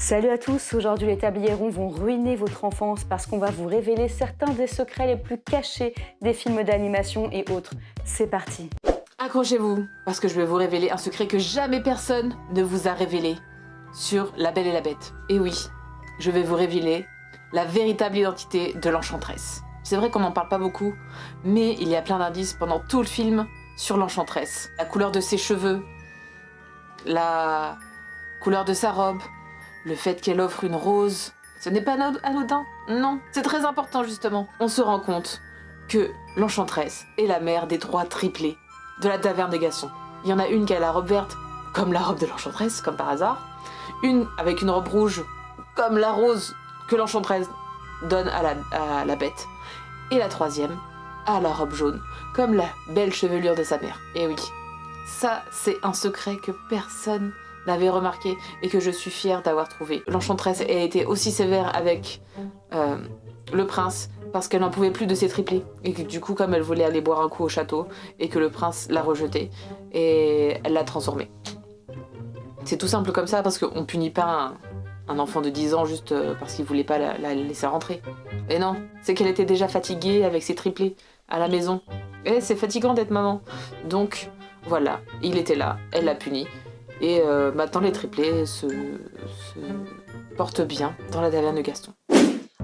Salut à tous, aujourd'hui les tabliers ronds vont ruiner votre enfance parce qu'on va vous révéler certains des secrets les plus cachés des films d'animation et autres. C'est parti. Accrochez-vous, parce que je vais vous révéler un secret que jamais personne ne vous a révélé sur La Belle et la Bête. Et oui, je vais vous révéler la véritable identité de l'Enchantresse. C'est vrai qu'on n'en parle pas beaucoup, mais il y a plein d'indices pendant tout le film sur l'Enchantresse. La couleur de ses cheveux, la couleur de sa robe, le fait qu'elle offre une rose. Ce n'est pas anodin, non, c'est très important justement. On se rend compte que l'Enchantresse est la mère des 3 triplés de la taverne des Gaston. Il y en a une qui a la robe verte, comme la robe de l'Enchantresse, comme par hasard. Une avec une robe rouge, comme la rose que l'Enchantresse donne à la bête. Et la 3e a la robe jaune, comme la belle chevelure de sa mère. Et oui, ça c'est un secret que personne n'avait remarqué et que je suis fière d'avoir trouvé. L'Enchantresse a été aussi sévère avec le prince parce qu'elle n'en pouvait plus de ses triplés. Et que du coup, comme elle voulait aller boire un coup au château et que le prince l'a rejeté, et elle l'a transformée. C'est tout simple comme ça parce qu'on punit pas un enfant de 10 ans juste parce qu'il voulait pas la laisser rentrer. Et non, c'est qu'elle était déjà fatiguée avec ses triplés à la maison. Et c'est fatigant d'être maman. Donc voilà, il était là, elle l'a puni. Et maintenant les triplés se portent bien dans la taverne de Gaston.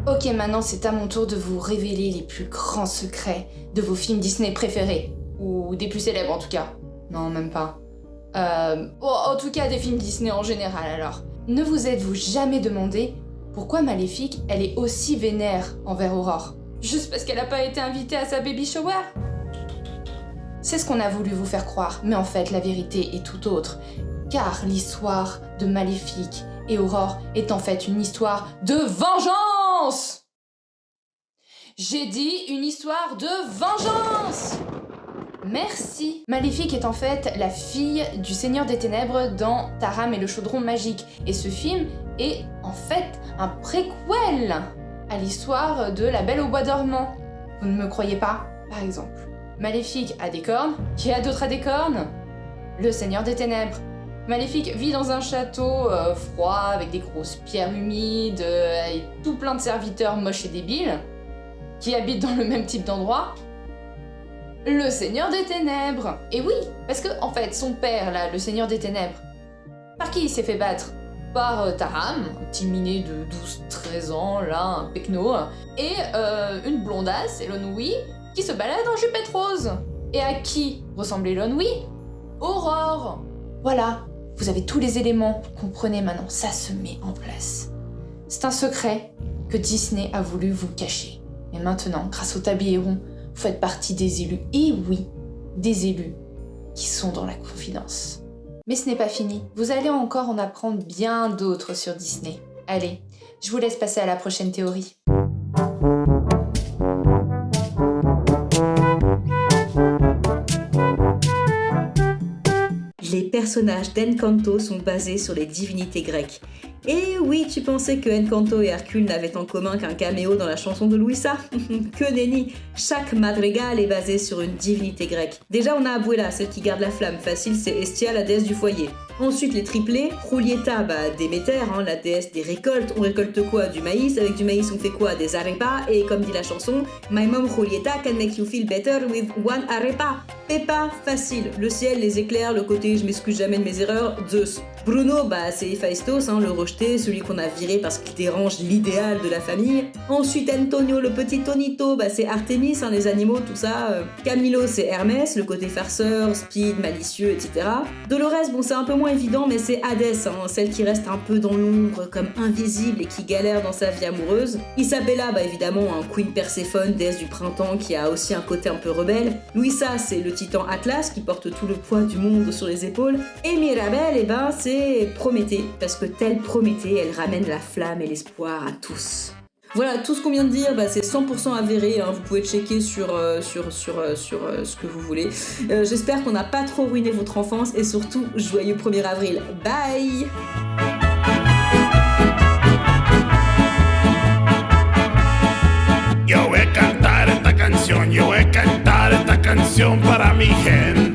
Ok, maintenant c'est à mon tour de vous révéler les plus grands secrets de vos films Disney préférés. Ou des plus célèbres en tout cas. Non, même pas. En tout cas des films Disney en général alors. Ne vous êtes-vous jamais demandé pourquoi Maléfique, elle est aussi vénère envers Aurore? Juste parce qu'elle a pas été invitée à sa baby shower? C'est ce qu'on a voulu vous faire croire, mais en fait la vérité est tout autre. Car l'histoire de Maléfique et Aurore est en fait une histoire de vengeance! J'ai dit une histoire de vengeance! Merci! Maléfique est en fait la fille du Seigneur des Ténèbres dans Taram et le Chaudron Magique. Et ce film est en fait un préquel à l'histoire de La Belle au Bois dormant. Vous ne me croyez pas? Par exemple, Maléfique a des cornes. Qui a d'autre a des cornes? Le Seigneur des Ténèbres. Maléfique vit dans un château froid, avec des grosses pierres humides, et tout plein de serviteurs moches et débiles, qui habitent dans le même type d'endroit. Le Seigneur des Ténèbres. Et oui, parce que, en fait, son père, là, le Seigneur des Ténèbres, par qui il s'est fait battre? Par Taram, un petit minet de 12-13 ans, là, un pecno, et une blondasse, Elonoui, qui se balade en jupette rose. Et à qui ressemble Elonoui? Aurore. Voilà. Vous avez tous les éléments, comprenez maintenant, ça se met en place. C'est un secret que Disney a voulu vous cacher. Et maintenant, grâce au tablier rond, vous faites partie des élus. Et oui, des élus qui sont dans la confidence. Mais ce n'est pas fini. Vous allez encore en apprendre bien d'autres sur Disney. Allez, je vous laisse passer à la prochaine théorie. Les personnages d'Encanto sont basés sur les divinités grecques. Et oui, tu pensais que Encanto et Hercule n'avaient en commun qu'un caméo dans la chanson de Louisa? Que nenni! Chaque madrigal est basé sur une divinité grecque. Déjà, on a Abuela, celle qui garde la flamme. Facile, c'est Hestia, la déesse du foyer. Ensuite, les triplés. Julieta, Déméter, la déesse des récoltes. On récolte quoi? Du maïs. Avec du maïs, on fait quoi? Des arepas. Et comme dit la chanson, My mom Julieta can make you feel better with one arepa. Peppa, facile. Le ciel, les éclairs, le côté je m'excuse jamais de mes erreurs, Zeus. Bruno, c'est Héphaïstos, le rejeté, celui qu'on a viré parce qu'il dérange l'idéal de la famille. Ensuite, Antonio, le petit Tonito, c'est Artémis, les animaux, tout ça. Camilo, c'est Hermès, le côté farceur, speed, malicieux, etc. Dolores, c'est un peu moins évident, mais c'est Hadès, celle qui reste un peu dans l'ombre, comme invisible et qui galère dans sa vie amoureuse. Isabella, évidemment, Queen Perséphone, déesse du printemps, qui a aussi un côté un peu rebelle. Louisa, c'est le titan Atlas, qui porte tout le poids du monde sur les épaules. Et Mirabel, c'est Prométhée, parce que telle Prométhée, elle ramène la flamme et l'espoir à tous. Voilà, tout ce qu'on vient de dire, c'est 100% avéré, vous pouvez checker sur ce que vous voulez. J'espère qu'on n'a pas trop ruiné votre enfance et surtout, joyeux 1er avril. Bye! Yo voy a cantar esta canción para mi gente.